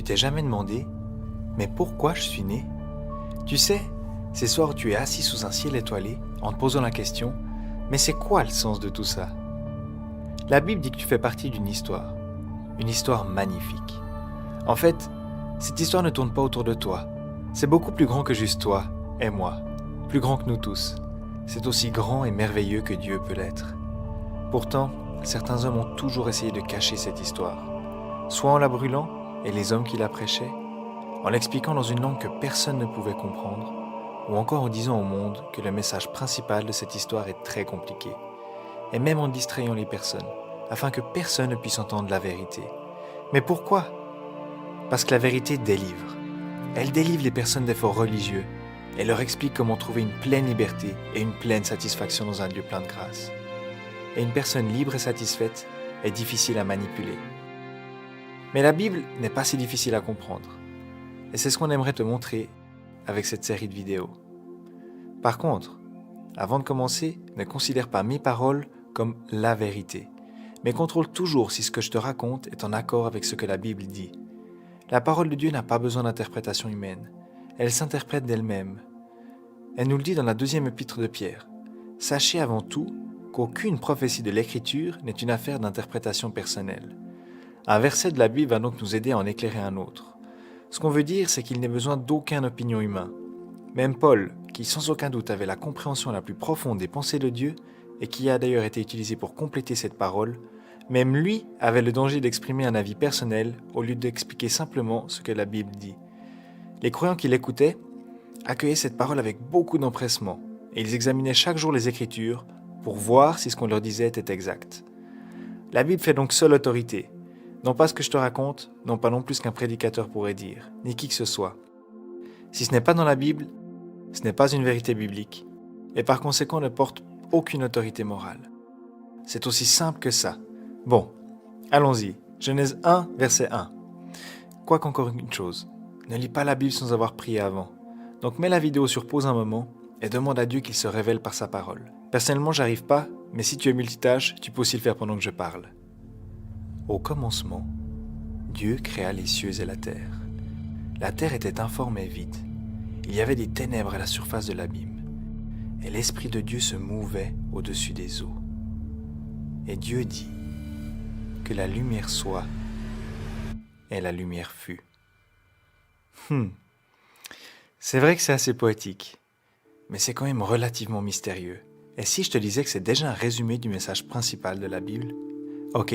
Tu t'es jamais demandé, mais pourquoi je suis né? Tu sais, ces soirs où tu es assis sous un ciel étoilé, en te posant la question, mais c'est quoi le sens de tout ça? La Bible dit que tu fais partie d'une histoire magnifique. En fait, cette histoire ne tourne pas autour de toi. C'est beaucoup plus grand que juste toi et moi, plus grand que nous tous. C'est aussi grand et merveilleux que Dieu peut l'être. Pourtant, certains hommes ont toujours essayé de cacher cette histoire, soit en la brûlant, et les hommes qui la prêchaient, en l'expliquant dans une langue que personne ne pouvait comprendre, ou encore en disant au monde que le message principal de cette histoire est très compliqué, et même en distrayant les personnes, afin que personne ne puisse entendre la vérité. Mais pourquoi? Parce que la vérité délivre. Elle délivre les personnes d'efforts religieux, et leur explique comment trouver une pleine liberté et une pleine satisfaction dans un Dieu plein de grâce. Et une personne libre et satisfaite est difficile à manipuler. Mais la Bible n'est pas si difficile à comprendre. Et c'est ce qu'on aimerait te montrer avec cette série de vidéos. Par contre, avant de commencer, ne considère pas mes paroles comme la vérité, mais contrôle toujours si ce que je te raconte est en accord avec ce que la Bible dit. La parole de Dieu n'a pas besoin d'interprétation humaine. Elle s'interprète d'elle-même. Elle nous le dit dans la 2e épître de Pierre. Sachez avant tout qu'aucune prophétie de l'Écriture n'est une affaire d'interprétation personnelle. Un verset de la Bible va donc nous aider à en éclairer un autre. Ce qu'on veut dire, c'est qu'il n'est besoin d'aucune opinion humaine. Même Paul, qui sans aucun doute avait la compréhension la plus profonde des pensées de Dieu, et qui a d'ailleurs été utilisé pour compléter cette parole, même lui avait le danger d'exprimer un avis personnel au lieu d'expliquer simplement ce que la Bible dit. Les croyants qui l'écoutaient accueillaient cette parole avec beaucoup d'empressement, et ils examinaient chaque jour les Écritures pour voir si ce qu'on leur disait était exact. La Bible fait donc seule autorité, non pas ce que je te raconte, non pas non plus qu'un prédicateur pourrait dire, ni qui que ce soit. Si ce n'est pas dans la Bible, ce n'est pas une vérité biblique, et par conséquent ne porte aucune autorité morale. C'est aussi simple que ça. Bon, allons-y. Genèse 1, verset 1. Quoique encore une chose, ne lis pas la Bible sans avoir prié avant. Donc mets la vidéo sur pause un moment et demande à Dieu qu'il se révèle par sa parole. Personnellement, j'arrive pas, mais si tu es multitâche, tu peux aussi le faire pendant que je parle. Au commencement, Dieu créa les cieux et la terre. La terre était informe et vide. Il y avait des ténèbres à la surface de l'abîme, et l'Esprit de Dieu se mouvait au-dessus des eaux. Et Dieu dit que la lumière soit, et la lumière fut. C'est vrai que c'est assez poétique, mais c'est quand même relativement mystérieux. Et si je te disais que c'est déjà un résumé du message principal de la Bible? Ok.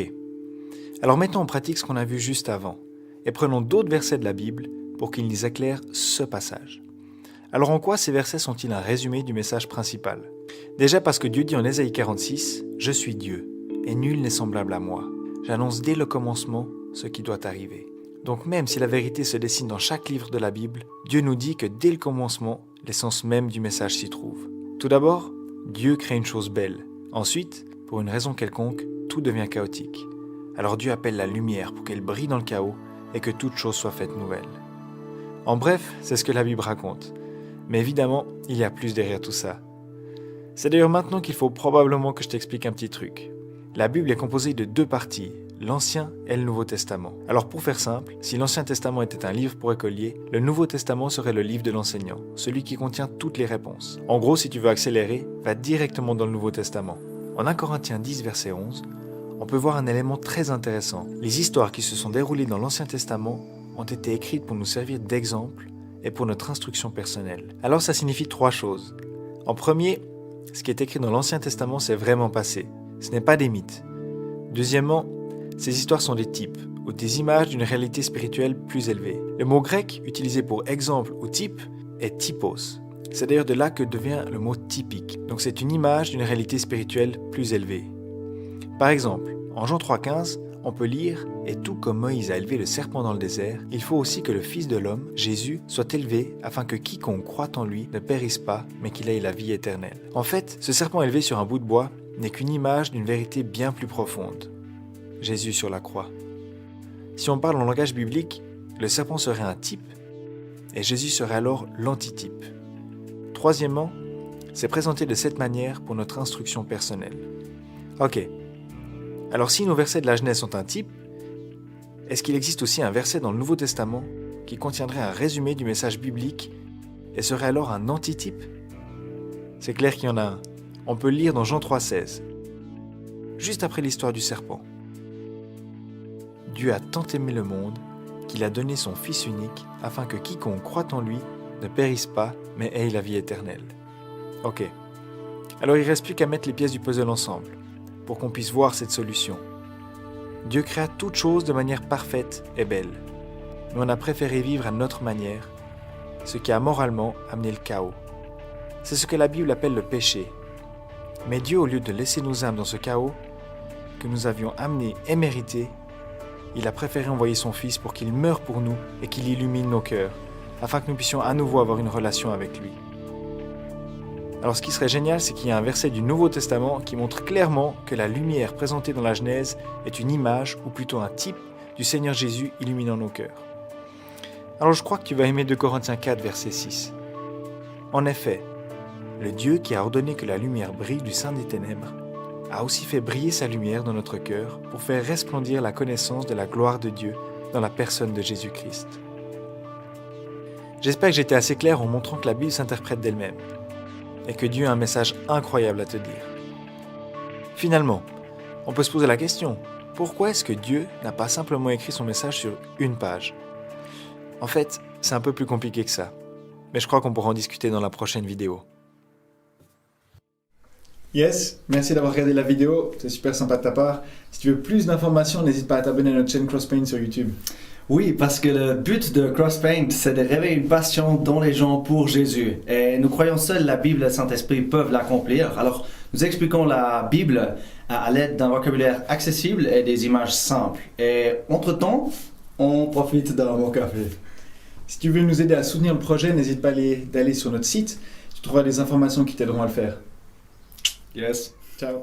Alors mettons en pratique ce qu'on a vu juste avant, et prenons d'autres versets de la Bible pour qu'ils nous éclairent ce passage. Alors en quoi ces versets sont-ils un résumé du message principal? Déjà parce que Dieu dit en Ésaïe 46, « Je suis Dieu, et nul n'est semblable à moi. J'annonce dès le commencement ce qui doit arriver. » Donc même si la vérité se dessine dans chaque livre de la Bible, Dieu nous dit que dès le commencement, l'essence même du message s'y trouve. Tout d'abord, Dieu crée une chose belle. Ensuite, pour une raison quelconque, tout devient chaotique. Alors Dieu appelle la lumière pour qu'elle brille dans le chaos et que toute chose soit faite nouvelle. En bref, c'est ce que la Bible raconte. Mais évidemment, il y a plus derrière tout ça. C'est d'ailleurs maintenant qu'il faut probablement que je t'explique un petit truc. La Bible est composée de 2 parties, l'Ancien et le Nouveau Testament. Alors pour faire simple, si l'Ancien Testament était un livre pour écoliers, le Nouveau Testament serait le livre de l'enseignant, celui qui contient toutes les réponses. En gros, si tu veux accélérer, va directement dans le Nouveau Testament. En 1 Corinthiens 10, verset 11, on peut voir un élément très intéressant. Les histoires qui se sont déroulées dans l'Ancien Testament ont été écrites pour nous servir d'exemple et pour notre instruction personnelle. Alors ça signifie 3 choses. En premier, ce qui est écrit dans l'Ancien Testament s'est vraiment passé. Ce n'est pas des mythes. Deuxièmement, ces histoires sont des types, ou des images d'une réalité spirituelle plus élevée. Le mot grec utilisé pour exemple ou type est typos. C'est d'ailleurs de là que devient le mot typique. Donc c'est une image d'une réalité spirituelle plus élevée. Par exemple, en Jean 3,15, on peut lire « Et tout comme Moïse a élevé le serpent dans le désert, il faut aussi que le Fils de l'homme, Jésus, soit élevé afin que quiconque croit en lui ne périsse pas, mais qu'il ait la vie éternelle. » En fait, ce serpent élevé sur un bout de bois n'est qu'une image d'une vérité bien plus profonde. Jésus sur la croix. Si on parle en langage biblique, le serpent serait un type, et Jésus serait alors l'antitype. Troisièmement, c'est présenté de cette manière pour notre instruction personnelle. Ok. Alors si nos versets de la Genèse sont un type, est-ce qu'il existe aussi un verset dans le Nouveau Testament qui contiendrait un résumé du message biblique et serait alors un antitype? C'est clair qu'il y en a un. On peut le lire dans Jean 3,16, juste après l'histoire du serpent. Dieu a tant aimé le monde qu'il a donné son Fils unique afin que quiconque croit en lui ne périsse pas, mais ait la vie éternelle. Ok, alors il ne reste plus qu'à mettre les pièces du puzzle ensemble pour qu'on puisse voir cette solution. Dieu créa toutes choses de manière parfaite et belle, mais on a préféré vivre à notre manière, ce qui a moralement amené le chaos. C'est ce que la Bible appelle le péché. Mais Dieu, au lieu de laisser nos âmes dans ce chaos que nous avions amené et mérité, il a préféré envoyer son Fils pour qu'il meure pour nous et qu'il illumine nos cœurs, afin que nous puissions à nouveau avoir une relation avec lui. Alors ce qui serait génial, c'est qu'il y a un verset du Nouveau Testament qui montre clairement que la lumière présentée dans la Genèse est une image, ou plutôt un type, du Seigneur Jésus illuminant nos cœurs. Alors je crois que tu vas aimer 2 Corinthiens 4, verset 6. En effet, le Dieu qui a ordonné que la lumière brille du sein des ténèbres a aussi fait briller sa lumière dans notre cœur pour faire resplendir la connaissance de la gloire de Dieu dans la personne de Jésus-Christ. J'espère que j'étais assez clair en montrant que la Bible s'interprète d'elle-même et que Dieu a un message incroyable à te dire. Finalement, on peut se poser la question, pourquoi est-ce que Dieu n'a pas simplement écrit son message sur une page? En fait, c'est un peu plus compliqué que ça, mais je crois qu'on pourra en discuter dans la prochaine vidéo. Yes, merci d'avoir regardé la vidéo, c'est super sympa de ta part. Si tu veux plus d'informations, n'hésite pas à t'abonner à notre chaîne Crosspaint sur YouTube. Oui, parce que le but de Crosspaint, c'est de réveiller une passion dans les gens pour Jésus. Et nous croyons seuls la Bible et le Saint-Esprit peuvent l'accomplir. Alors, nous expliquons la Bible à l'aide d'un vocabulaire accessible et des images simples. Et entre-temps, On profite d'un bon café. Si tu veux nous aider à soutenir le projet, n'hésite pas d'aller sur notre site. Tu trouveras des informations qui t'aideront à le faire. yes. Ciao.